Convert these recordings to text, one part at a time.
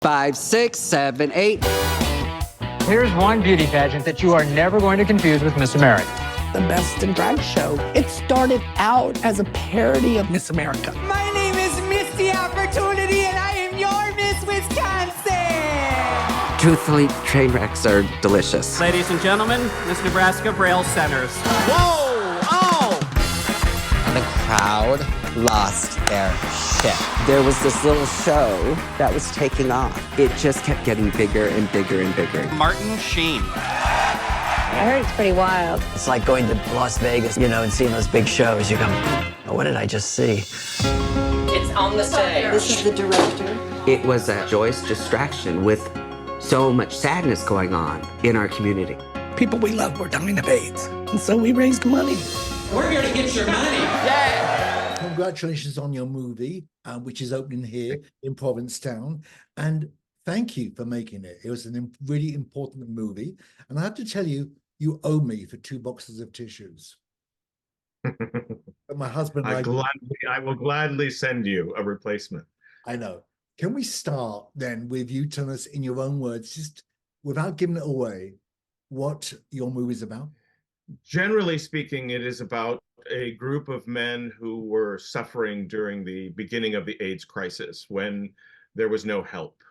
5, 6, 7, 8. Here's one beauty pageant that you are never going to confuse with Miss America. The Best in Drag show. It started out as a parody of Miss America. My name is Misty Opportunity, and I am your Miss Wisconsin. Truthfully, train wrecks are delicious. Ladies and gentlemen, Miss Nebraska Braille Centers. Whoa! Oh! The crowd lost their shit. There was this little show that was taking off. It just kept getting bigger and bigger and bigger. Martin Sheen. I heard it's pretty wild. It's like going to Las Vegas, and seeing those big shows. You go, oh, what did I just see? It's on the stage. This is the director. It was a joyous distraction with so much sadness going on in our community. People we love were dying of AIDS, and so we raised money. We're here to get your money. Yeah! Congratulations on your movie, which is opening here in Provincetown. And thank you for making it. It was a really important movie. And I have to tell you, you owe me for 2 boxes of tissues. But my husband... I will gladly send you a replacement. I know. Can we start then with you telling us in your own words, just without giving it away, what your movie is about? Generally speaking, it is about a group of men who were suffering during the beginning of the AIDS crisis when there was no help.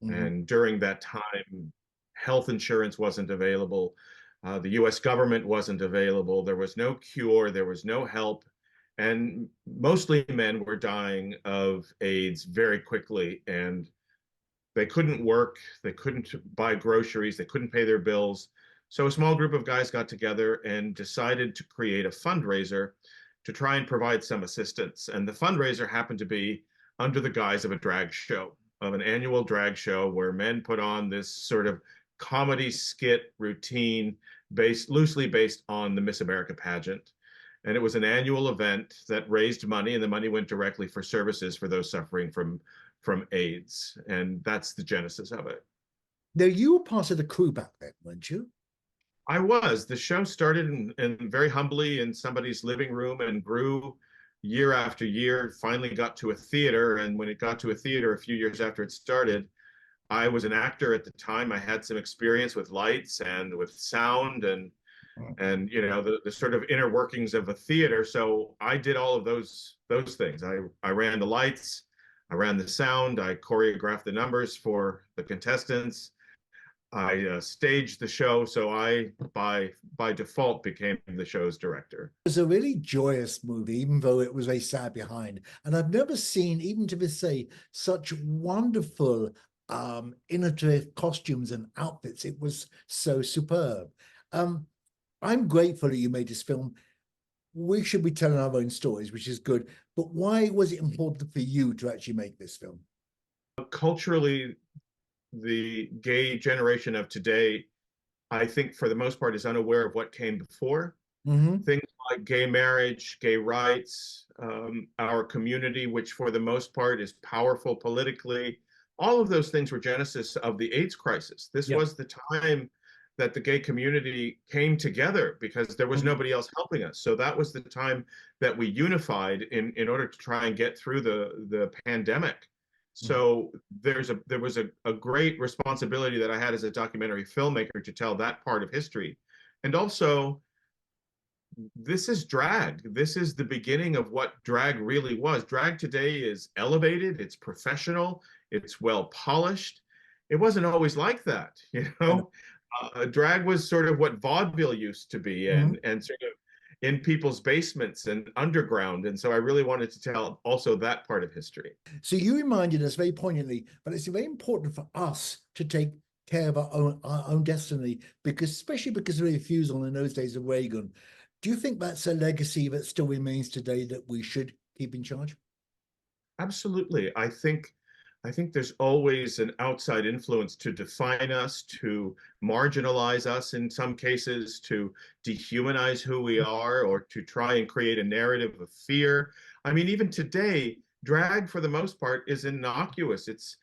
Mm-hmm. And during that time, health insurance wasn't available. The US government wasn't available. There was no cure. There was no help. And mostly men were dying of AIDS very quickly. And they couldn't work. They couldn't buy groceries. They couldn't pay their bills. So a small group of guys got together and decided to create a fundraiser to try and provide some assistance. And the fundraiser happened to be under the guise of a drag show, of an annual drag show where men put on this sort of comedy skit routine loosely based on the Miss America pageant. And it was an annual event that raised money, and the money went directly for services for those suffering from AIDS. And that's the genesis of it. Now, you were part of the crew back then, weren't you? I was. The show started in very humbly in somebody's living room and grew year after year, finally got to a theater. And when it got to a theater a few years after it started, I was an actor at the time. I had some experience with lights and with sound and the sort of inner workings of a theater. So I did all of those things. I ran the lights, I ran the sound, I choreographed the numbers for the contestants. I staged the show, so I, by default, became the show's director. It was a really joyous movie, even though it was very sad behind. And I've never seen, even to this day, such wonderful, innovative costumes and outfits. It was so superb. I'm grateful that you made this film. We should be telling our own stories, which is good. But why was it important for you to actually make this film? Culturally, the gay generation of today, I think for the most part, is unaware of what came before. Mm-hmm. Things like gay marriage, gay rights, our community, which for the most part is powerful politically. All of those things were genesis of the AIDS crisis. This was the time that the gay community came together because there was nobody else helping us. So that was the time that we unified in order to try and get through the pandemic. So there was a great responsibility that I had as a documentary filmmaker to tell that part of history. And also, this is drag. This is the beginning of what drag really was. Drag today is elevated, it's professional, it's well polished. It wasn't always like that, drag was sort of what vaudeville used to be and sort of in people's basements and underground. And so I really wanted to tell also that part of history. So you reminded us very poignantly, but it's very important for us to take care of our own destiny, especially because of the refusal in those days of Reagan. Do you think that's a legacy that still remains today that we should keep in charge? Absolutely. I think there's always an outside influence to define us, to marginalize us in some cases, to dehumanize who we are, or to try and create a narrative of fear. I mean, even today, drag for the most part is innocuous. It's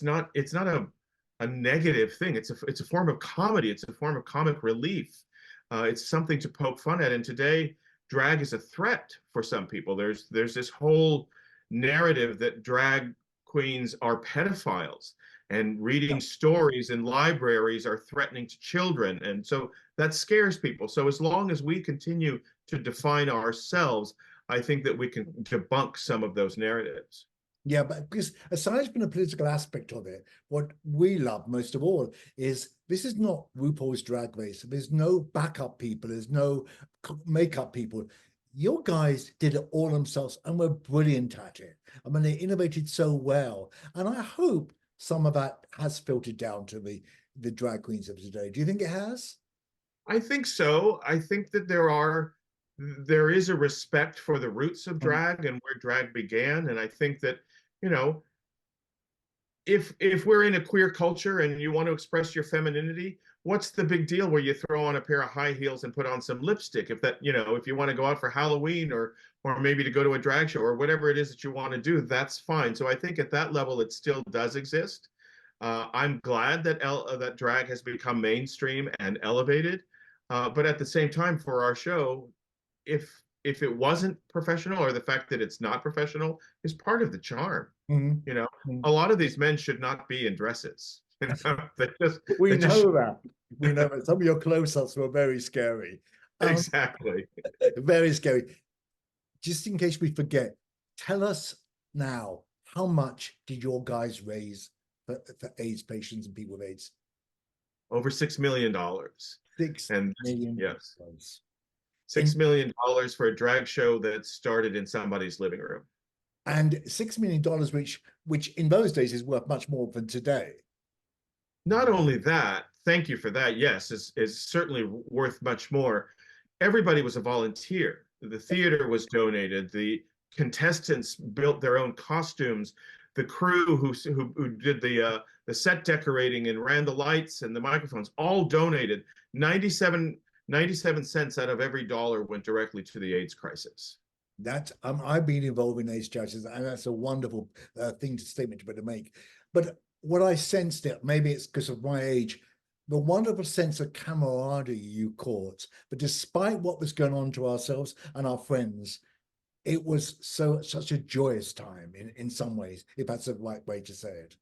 not a negative thing. It's a form of comedy. It's a form of comic relief. It's something to poke fun at. And today, drag is a threat for some people. There's this whole narrative that drag queens are pedophiles, and reading stories in libraries are threatening to children. And so that scares people. So as long as we continue to define ourselves, I think that we can debunk some of those narratives. Yeah, but because aside from the political aspect of it, what we love most of all is this is not RuPaul's Drag Race. There's no backup people. There's no makeup people. Your guys did it all themselves and were brilliant at it. I mean, they innovated so well. And I hope some of that has filtered down to the drag queens of today. Do you think it has? I think so. I think that there is a respect for the roots of drag and where drag began. And I think that, you know, if we're in a queer culture and you want to express your femininity, what's the big deal where you throw on a pair of high heels and put on some lipstick? If that, you know, if you want to go out for Halloween or maybe to go to a drag show or whatever it is that you want to do, that's fine. So I think at that level, it still does exist. I'm glad that that drag has become mainstream and elevated. But at the same time, for our show, if it wasn't professional, or the fact that it's not professional is part of the charm. Mm-hmm. You know, a lot of these men should not be in dresses. You know? We know that. We know that. Some of your close-ups were very scary. Exactly. Very scary. Just in case we forget, tell us now, how much did your guys raise for AIDS patients and people with AIDS? Over $6 million. $6 million. Yes. $6 million for a drag show that started in somebody's living room. And $6 million, which in those days is worth much more than today. Not only that, thank you for that. Yes, is certainly worth much more. Everybody was a volunteer. The theater was donated. The contestants built their own costumes. The crew who did the set decorating and ran the lights and the microphones all donated. 97 cents out of every dollar went directly to the AIDS crisis. That I've been involved in AIDS charities, and that's a wonderful statement to make. But what I sensed, it maybe it's because of my age, the wonderful sense of camaraderie you caught. But despite what was going on to ourselves and our friends, it was such a joyous time in some ways, if that's the right way to say it.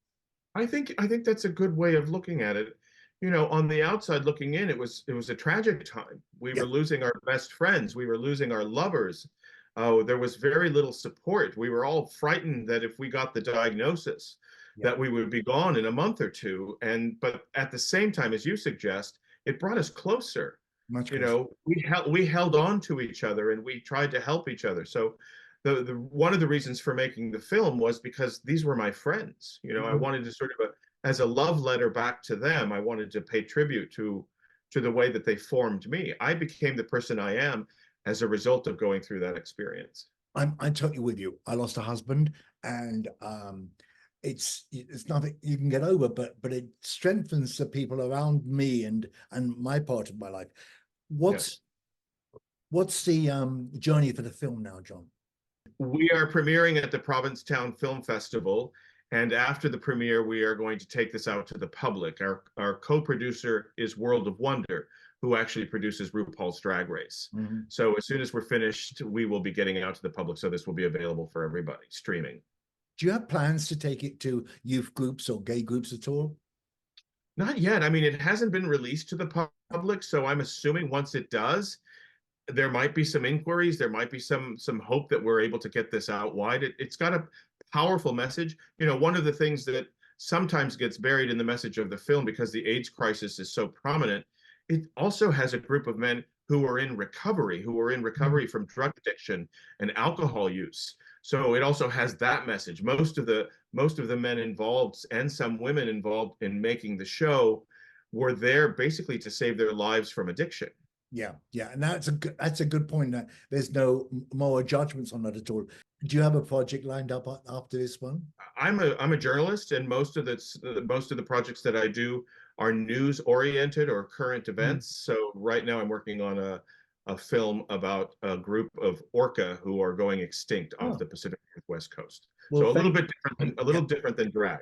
I think that's a good way of looking at it. You know, on the outside looking in, it was a tragic time. We were losing our best friends. We were losing our lovers. There was very little support. We were all frightened that if we got the diagnosis, that we would be gone in a month or two. But at the same time, as you suggest, it brought us closer. Much you closer. know, we held on to each other and we tried to help each other. So the one of the reasons for making the film was because these were my friends. You know, I wanted to sort of as a love letter back to them, I wanted to pay tribute to the way that they formed me. I became the person I am as a result of going through that experience. I'm totally with you. I lost a husband, and it's nothing you can get over, but it strengthens the people around me and my part of my life. What's the journey for the film now, John? We are premiering at the Provincetown Film Festival, and after the premiere, we are going to take this out to the public. Our co-producer is World of Wonder, who actually produces RuPaul's Drag Race. Mm-hmm. So as soon as we're finished, we will be getting out to the public. So this will be available for everybody streaming. Do you have plans to take it to youth groups or gay groups at all? Not yet. I mean, it hasn't been released to the public. So I'm assuming once it does, there might be some inquiries. There might be some hope that we're able to get this out wide. It's got a powerful message. You know, one of the things that sometimes gets buried in the message of the film, because the AIDS crisis is so prominent, it also has a group of men who are in recovery, from drug addiction and alcohol use. So it also has that message. Most of the men involved and some women involved in making the show were there basically to save their lives from addiction. Yeah, and that's a good point. That there's no moral judgments on that at all. Do you have a project lined up after this one? I'm a journalist, and most of the projects that I do are news oriented or current events. So right now I'm working on a film about a group of orca who are going extinct off the Pacific Northwest coast. Well, so a little different than drag.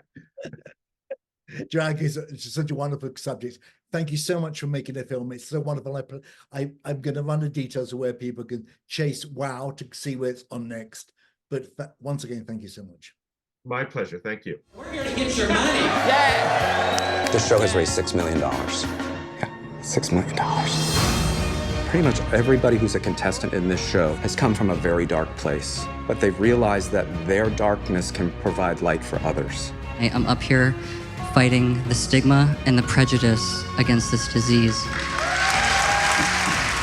Drag is such a wonderful subject. Thank you so much for making the film. It's so wonderful. I'm going to run the details of where people can chase WOW to see where it's on next. But once again, thank you so much. My pleasure. Thank you. We're here to get your money. The show has raised $6 million. Yeah, $6 million. Pretty much everybody who's a contestant in this show has come from a very dark place, but they've realized that their darkness can provide light for others. I'm up here fighting the stigma and the prejudice against this disease.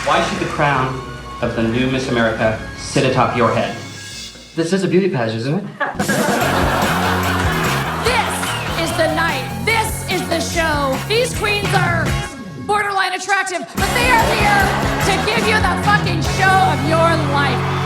Why should the crown of the new Miss America sit atop your head? This is a beauty pageant, isn't it? This is the night. This is the show. These queens are borderline attractive, but they are here to give you the fucking show of your life.